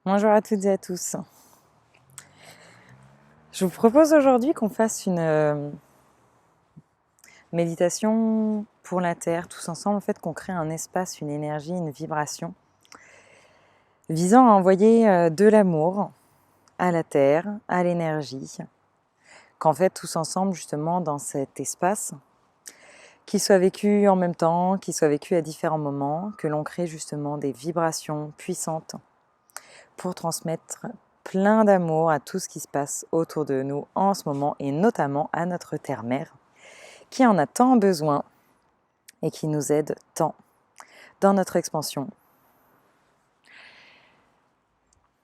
Bonjour à toutes et à tous. Je vous propose aujourd'hui qu'on fasse une méditation pour la Terre, tous ensemble, en fait, qu'on crée un espace, une énergie, une vibration, visant à envoyer de l'amour à la Terre, à l'énergie, qu'en fait, tous ensemble, justement, dans cet espace, qui soit vécu en même temps, qui soit vécu à différents moments, que l'on crée justement des vibrations puissantes pour transmettre plein d'amour à tout ce qui se passe autour de nous en ce moment et notamment à notre terre-mère qui en a tant besoin et qui nous aide tant dans notre expansion.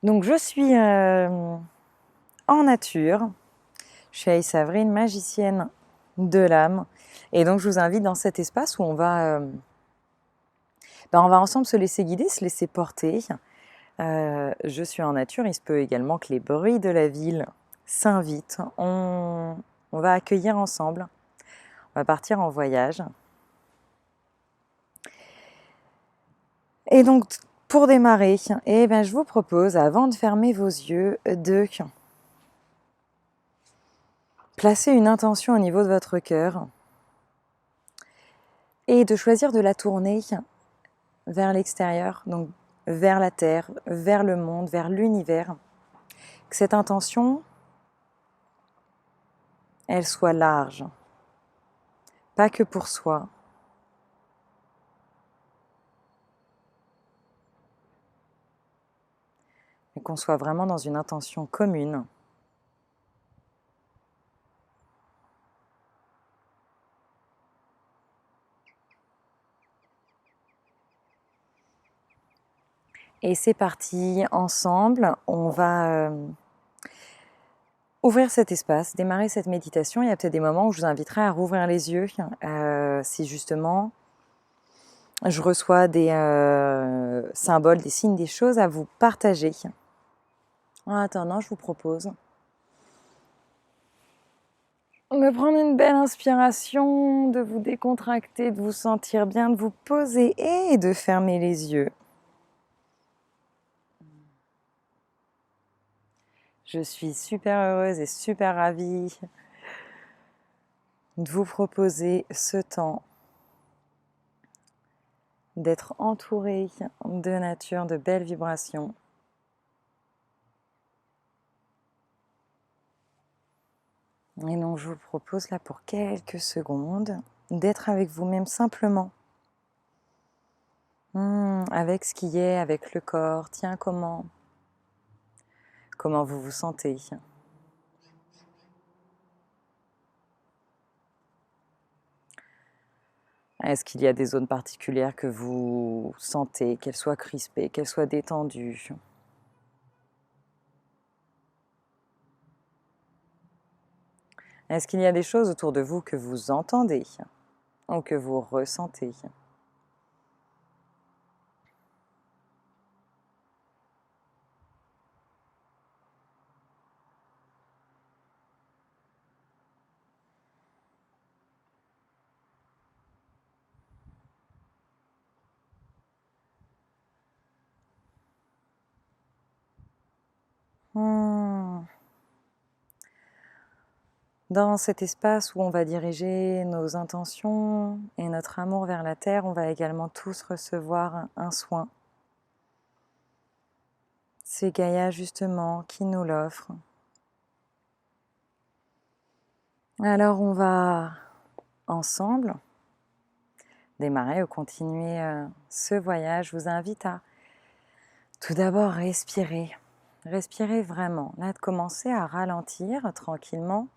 Donc je suis en nature, je suis Aïssa Avril, magicienne de l'âme, et donc je vous invite dans cet espace où on va ensemble se laisser guider, se laisser porter. Je suis en nature, il se peut également que les bruits de la ville s'invitent. On va accueillir ensemble, on va partir en voyage. Et donc, pour démarrer, je vous propose, avant de fermer vos yeux, de placer une intention au niveau de votre cœur et de choisir de la tourner vers l'extérieur, donc vers la Terre, vers le monde, vers l'univers. Que cette intention, elle soit large, pas que pour soi, mais qu'on soit vraiment dans une intention commune. Et c'est parti, ensemble, on va ouvrir cet espace, démarrer cette méditation. Il y a peut-être des moments où je vous inviterai à rouvrir les yeux, si justement je reçois des symboles, des signes, des choses à vous partager. En attendant, je vous propose de prendre une belle inspiration, de vous décontracter, de vous sentir bien, de vous poser et de fermer les yeux. Je suis super heureuse et super ravie de vous proposer ce temps, d'être entourée de nature, de belles vibrations. Et donc je vous propose là pour quelques secondes d'être avec vous-même simplement. Avec ce qui est, avec le corps. Tiens, comment vous vous sentez? Est-ce qu'il y a des zones particulières que vous sentez, qu'elles soient crispées, qu'elles soient détendues? Est-ce qu'il y a des choses autour de vous que vous entendez ou que vous ressentez? Dans cet espace où on va diriger nos intentions et notre amour vers la Terre, on va également tous recevoir un soin. C'est Gaïa justement qui nous l'offre. Alors on va ensemble démarrer ou continuer ce voyage. Je vous invite à tout d'abord respirer. Respirez vraiment. Là, de commencer à ralentir tranquillement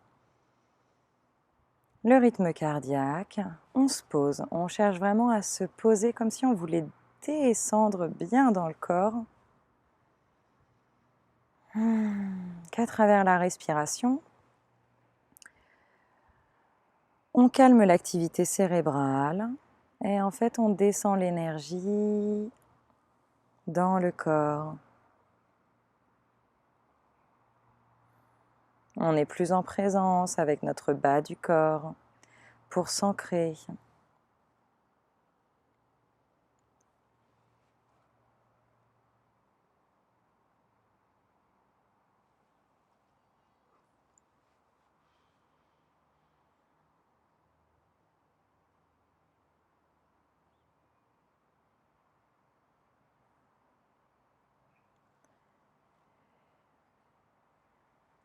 le rythme cardiaque. On se pose. On cherche vraiment à se poser comme si on voulait descendre bien dans le corps. Qu'à travers la respiration, on calme l'activité cérébrale et en fait on descend l'énergie dans le corps. On est plus en présence avec notre bas du corps pour s'ancrer.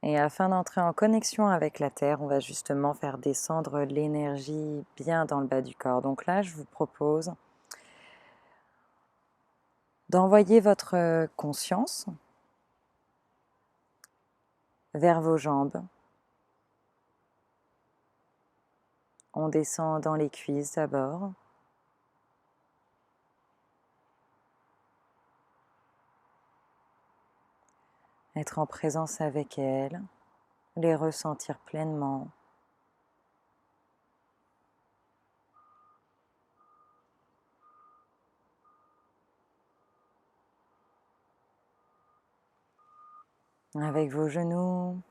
Et afin d'entrer en connexion avec la Terre, on va justement faire descendre l'énergie bien dans le bas du corps. Donc là, je vous propose d'envoyer votre conscience vers vos jambes. On descend dans les cuisses d'abord. Être en présence avec elles, les ressentir pleinement. Avec vos genoux.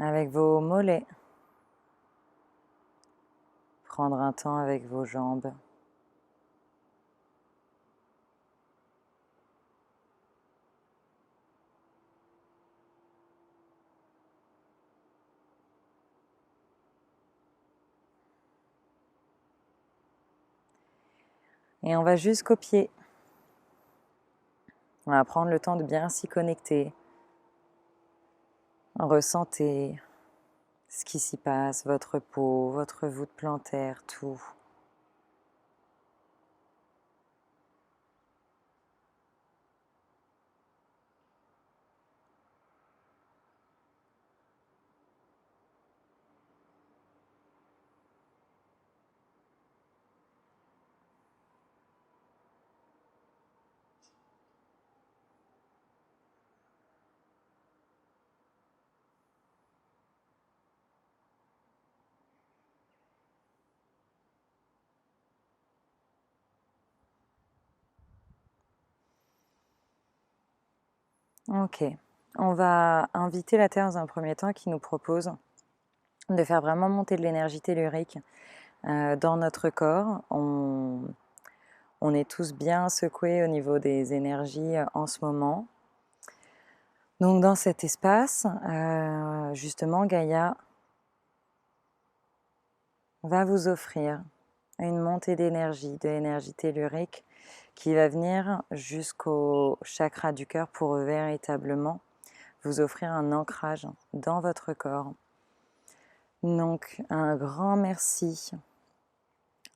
Avec vos mollets. Prendre un temps avec vos jambes. Et on va jusqu'aux pieds. On va prendre le temps de bien s'y connecter. Ressentez ce qui s'y passe, votre peau, votre voûte plantaire, tout. Ok, on va inviter la Terre dans un premier temps qui nous propose de faire vraiment monter de l'énergie tellurique dans notre corps. On est tous bien secoués au niveau des énergies en ce moment. Donc dans cet espace, justement, Gaïa va vous offrir une montée d'énergie, de l'énergie tellurique qui va venir jusqu'au chakra du cœur pour véritablement vous offrir un ancrage dans votre corps. Donc un grand merci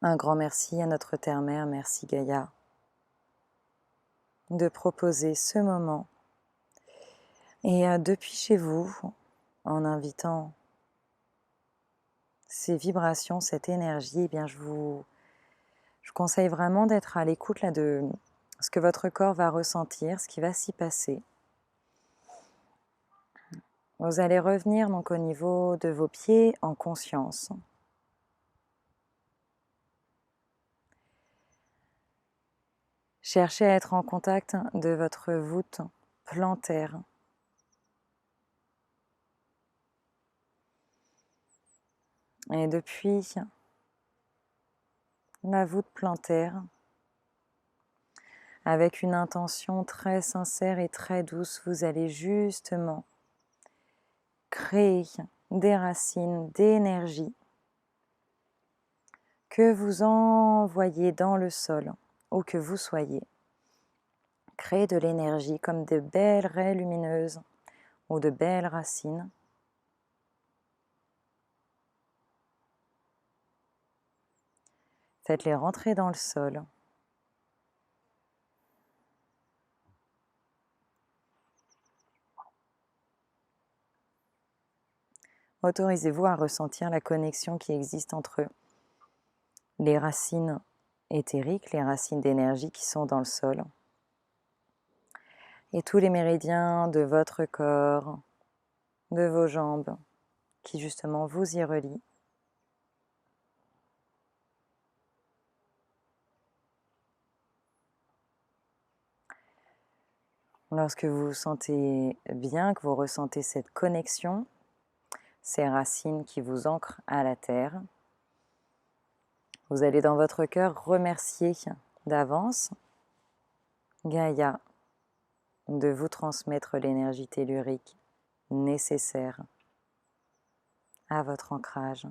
à notre Terre-Mère, merci Gaïa, de proposer ce moment. Et depuis chez vous, en invitant ces vibrations, cette énergie, eh bien je vous conseille vraiment d'être à l'écoute là, de ce que votre corps va ressentir, ce qui va s'y passer. Vous allez revenir donc au niveau de vos pieds en conscience. Cherchez à être en contact de votre voûte plantaire. Et depuis la voûte plantaire, avec une intention très sincère et très douce, vous allez justement créer des racines d'énergie que vous envoyez dans le sol, où que vous soyez. Créez de l'énergie comme de belles raies lumineuses ou de belles racines. Faites-les rentrer dans le sol. Autorisez-vous à ressentir la connexion qui existe entre les racines éthériques, les racines d'énergie qui sont dans le sol, et tous les méridiens de votre corps, de vos jambes, qui justement vous y relient. Lorsque vous vous sentez bien, que vous ressentez cette connexion, ces racines qui vous ancrent à la terre, vous allez dans votre cœur remercier d'avance Gaïa de vous transmettre l'énergie tellurique nécessaire à votre ancrage.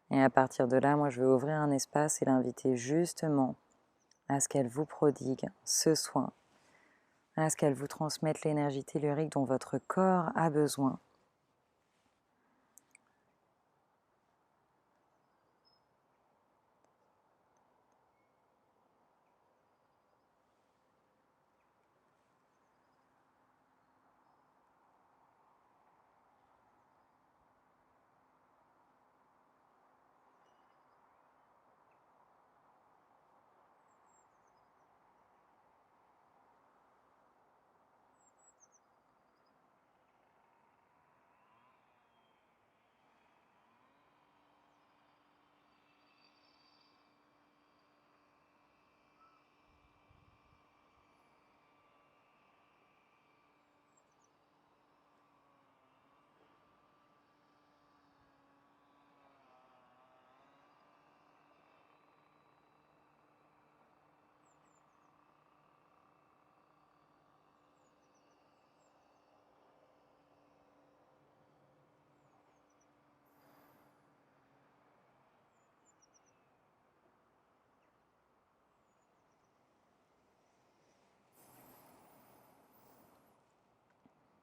Et à partir de là, moi je vais ouvrir un espace et l'inviter justement à ce qu'elle vous prodigue ce soin, à ce qu'elle vous transmette l'énergie tellurique dont votre corps a besoin.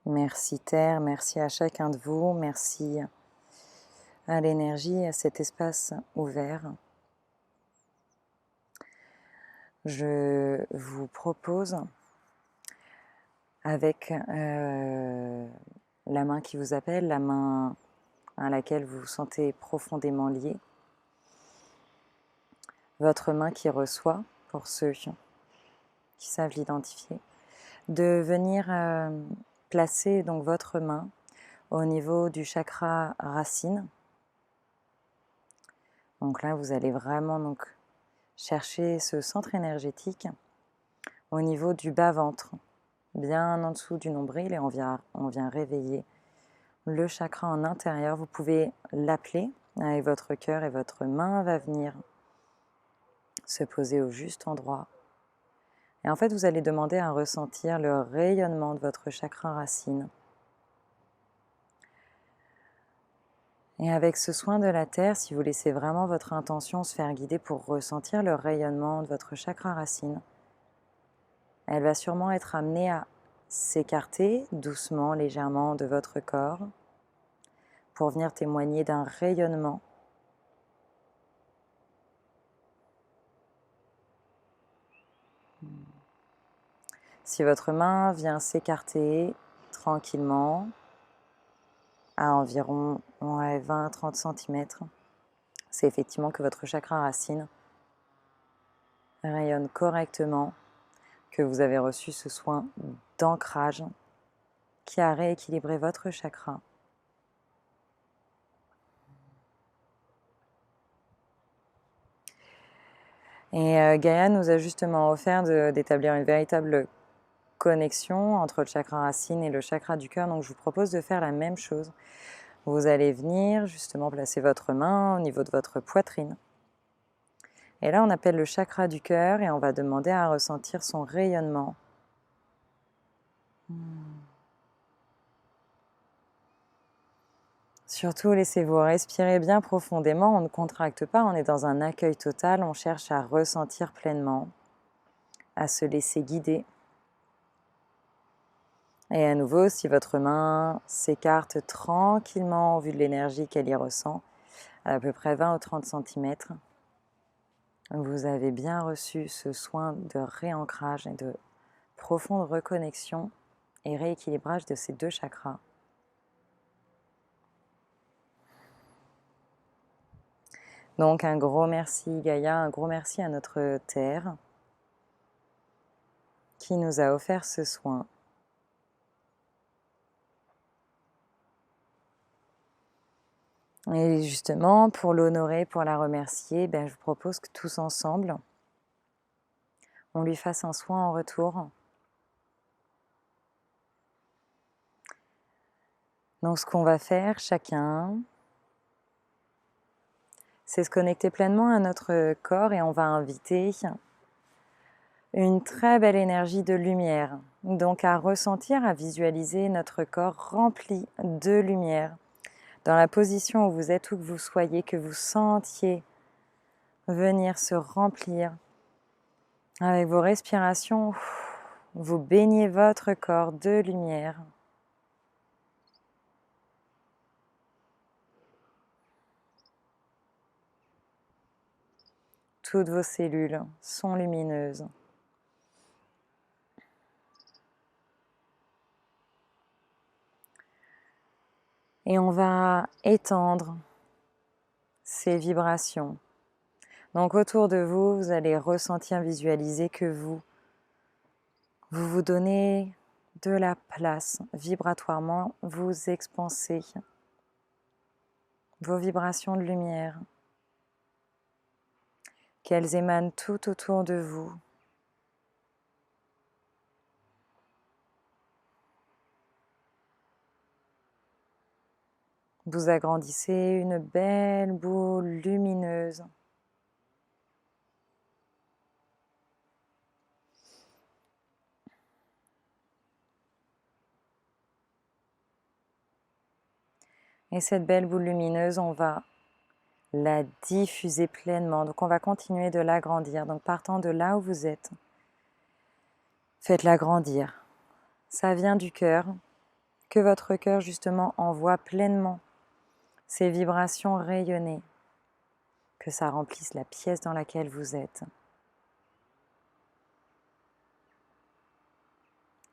Merci Terre, merci à chacun de vous, merci à l'énergie, à cet espace ouvert. Je vous propose, avec la main qui vous appelle, la main à laquelle vous vous sentez profondément lié, votre main qui reçoit, pour ceux qui savent l'identifier, de venir placer donc votre main au niveau du chakra racine. Donc là, vous allez vraiment donc chercher ce centre énergétique au niveau du bas-ventre, bien en dessous du nombril, et on vient réveiller le chakra en intérieur. Vous pouvez l'appeler avec votre cœur et votre main va venir se poser au juste endroit. Et en fait, vous allez demander à ressentir le rayonnement de votre chakra racine. Et avec ce soin de la terre, si vous laissez vraiment votre intention se faire guider pour ressentir le rayonnement de votre chakra racine, elle va sûrement être amenée à s'écarter doucement, légèrement de votre corps pour venir témoigner d'un rayonnement. Si votre main vient s'écarter tranquillement à environ 20-30 cm, c'est effectivement que votre chakra racine rayonne correctement, que vous avez reçu ce soin d'ancrage qui a rééquilibré votre chakra. Et Gaïa nous a justement offert d'établir une véritable connexion entre le chakra racine et le chakra du cœur. Donc je vous propose de faire la même chose. Vous allez venir justement placer votre main au niveau de votre poitrine. Et là, on appelle le chakra du cœur et on va demander à ressentir son rayonnement. Surtout, laissez-vous respirer bien profondément. On ne contracte pas, on est dans un accueil total. On cherche à ressentir pleinement, à se laisser guider. Et à nouveau, si votre main s'écarte tranquillement au vu de l'énergie qu'elle y ressent, à peu près 20 ou 30 cm, vous avez bien reçu ce soin de réancrage et de profonde reconnexion et rééquilibrage de ces deux chakras. Donc un gros merci Gaïa, un gros merci à notre Terre qui nous a offert ce soin. Et justement, pour l'honorer, pour la remercier, je vous propose que tous ensemble, on lui fasse un soin en retour. Donc ce qu'on va faire chacun, c'est se connecter pleinement à notre corps et on va inviter une très belle énergie de lumière. Donc à ressentir, à visualiser notre corps rempli de lumière. Dans la position où vous êtes, où que vous soyez, que vous sentiez venir se remplir. Avec vos respirations, vous baignez votre corps de lumière. Toutes vos cellules sont lumineuses. Et on va étendre ces vibrations. Donc autour de vous, vous allez ressentir, visualiser que vous vous donnez de la place vibratoirement, vous expansez vos vibrations de lumière, qu'elles émanent tout autour de vous. Vous agrandissez une belle boule lumineuse. Et cette belle boule lumineuse, on va la diffuser pleinement. Donc on va continuer de l'agrandir. Donc partant de là où vous êtes, faites-la grandir. Ça vient du cœur, que votre cœur justement envoie pleinement ces vibrations rayonnées, que ça remplisse la pièce dans laquelle vous êtes,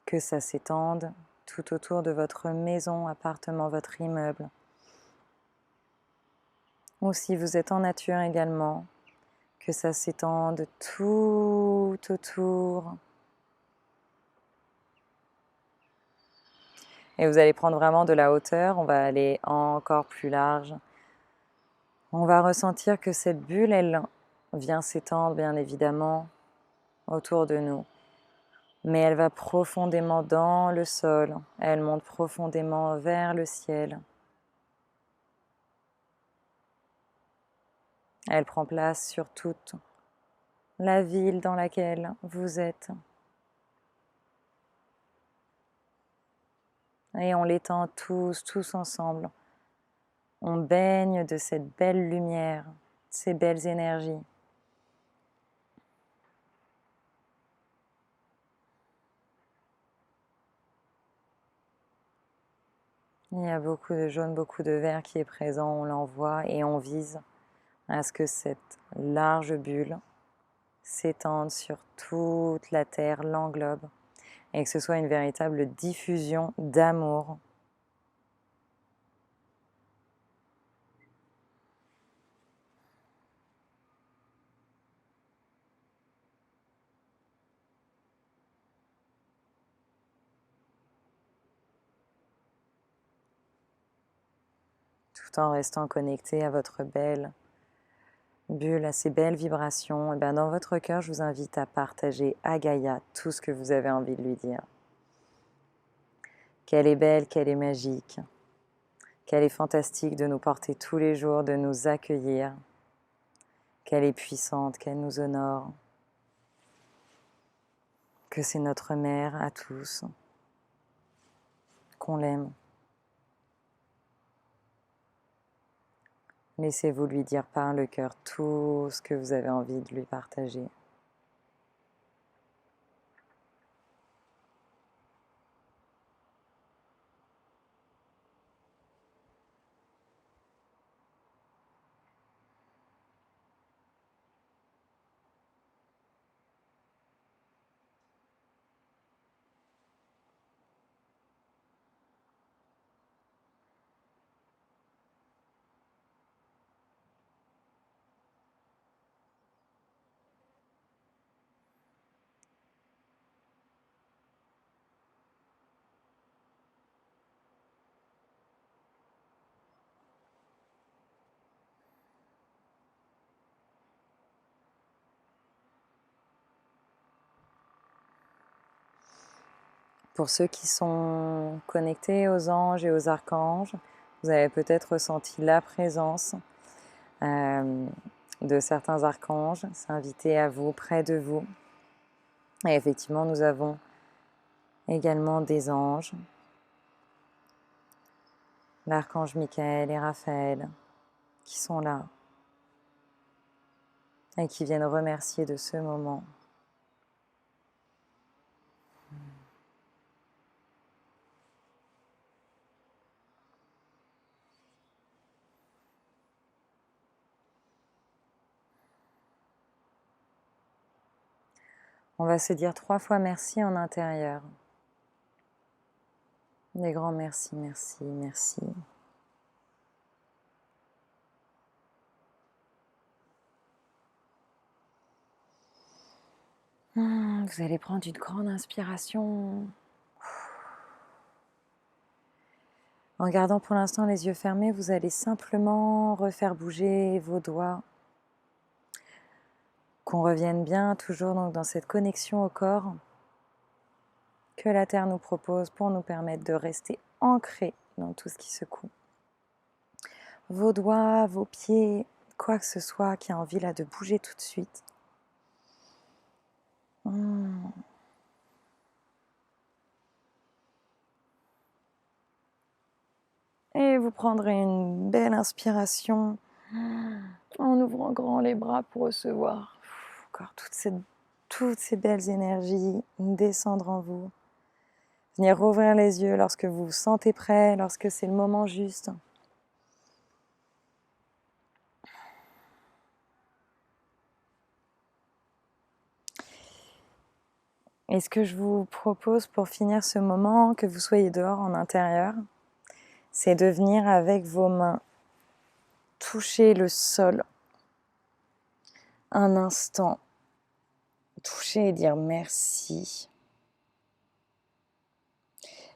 que ça s'étende tout autour de votre maison, appartement, votre immeuble. Ou si vous êtes en nature également, que ça s'étende tout autour. Et vous allez prendre vraiment de la hauteur, on va aller encore plus large. On va ressentir que cette bulle, elle vient s'étendre bien évidemment autour de nous. Mais elle va profondément dans le sol, elle monte profondément vers le ciel. Elle prend place sur toute la ville dans laquelle vous êtes. Et on l'étend tous ensemble. On baigne de cette belle lumière, ces belles énergies. Il y a beaucoup de jaune, beaucoup de vert qui est présent, on l'envoie et on vise à ce que cette large bulle s'étende sur toute la Terre, l'englobe, et que ce soit une véritable diffusion d'amour. Tout en restant connecté à votre belle bulle, à ces belles vibrations. Et bien dans votre cœur, je vous invite à partager à Gaïa tout ce que vous avez envie de lui dire. Qu'elle est belle, qu'elle est magique, qu'elle est fantastique de nous porter tous les jours, de nous accueillir, qu'elle est puissante, qu'elle nous honore, que c'est notre mère à tous, qu'on l'aime. Laissez-vous lui dire par le cœur tout ce que vous avez envie de lui partager. Pour ceux qui sont connectés aux anges et aux archanges, vous avez peut-être ressenti la présence de certains archanges s'inviter à vous, près de vous. Et effectivement, nous avons également des anges, l'archange Michael et Raphaël, qui sont là et qui viennent remercier de ce moment. On va se dire 3 fois merci en intérieur. Des grands merci, merci, merci. Vous allez prendre une grande inspiration. En gardant pour l'instant les yeux fermés, vous allez simplement refaire bouger vos doigts. Qu'on revienne bien toujours donc dans cette connexion au corps que la Terre nous propose pour nous permettre de rester ancrés dans tout ce qui secoue. Vos doigts, vos pieds, quoi que ce soit qui a envie là de bouger tout de suite. Et vous prendrez une belle inspiration en ouvrant grand les bras pour recevoir encore toutes ces belles énergies descendre en vous. Venir rouvrir les yeux lorsque vous vous sentez prêt, lorsque c'est le moment juste. Et ce que je vous propose pour finir ce moment, que vous soyez dehors en intérieur, c'est de venir avec vos mains toucher le sol un instant, toucher et dire merci.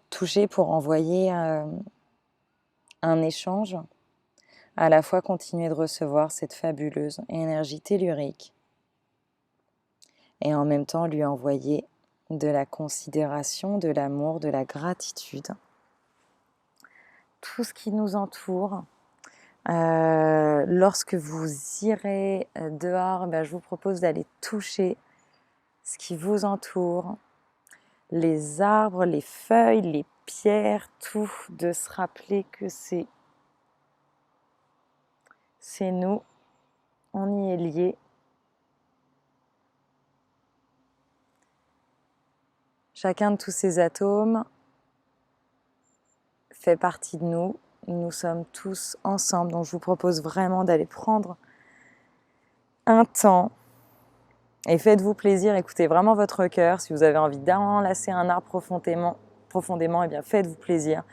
Toucher pour envoyer un échange, à la fois continuer de recevoir cette fabuleuse énergie tellurique et en même temps lui envoyer de la considération, de l'amour, de la gratitude. Tout ce qui nous entoure. Lorsque vous irez dehors, je vous propose d'aller toucher ce qui vous entoure, les arbres, les feuilles, les pierres, tout, de se rappeler que c'est nous, on y est liés. Chacun de tous ces atomes fait partie de nous. Nous sommes tous ensemble. Donc je vous propose vraiment d'aller prendre un temps et faites-vous plaisir. Écoutez vraiment votre cœur. Si vous avez envie d'enlacer un arbre profondément, eh bien faites-vous plaisir.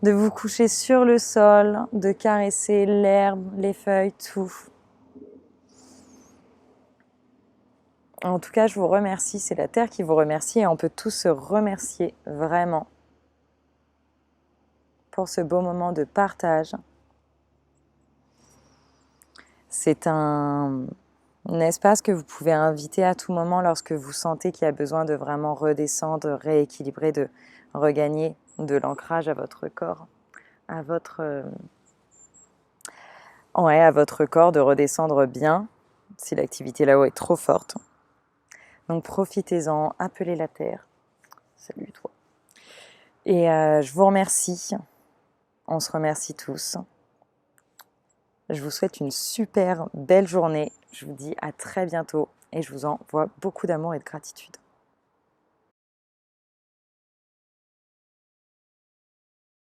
De vous coucher sur le sol, de caresser l'herbe, les feuilles, tout. En tout cas, je vous remercie, c'est la Terre qui vous remercie et on peut tous se remercier vraiment pour ce beau moment de partage. C'est un espace que vous pouvez inviter à tout moment lorsque vous sentez qu'il y a besoin de vraiment redescendre, de rééquilibrer, de regagner de l'ancrage à votre corps, à votre corps, de redescendre bien si l'activité là-haut est trop forte. Donc profitez-en, appelez la Terre. Salut toi. Et je vous remercie. On se remercie tous. Je vous souhaite une super belle journée. Je vous dis à très bientôt et je vous envoie beaucoup d'amour et de gratitude.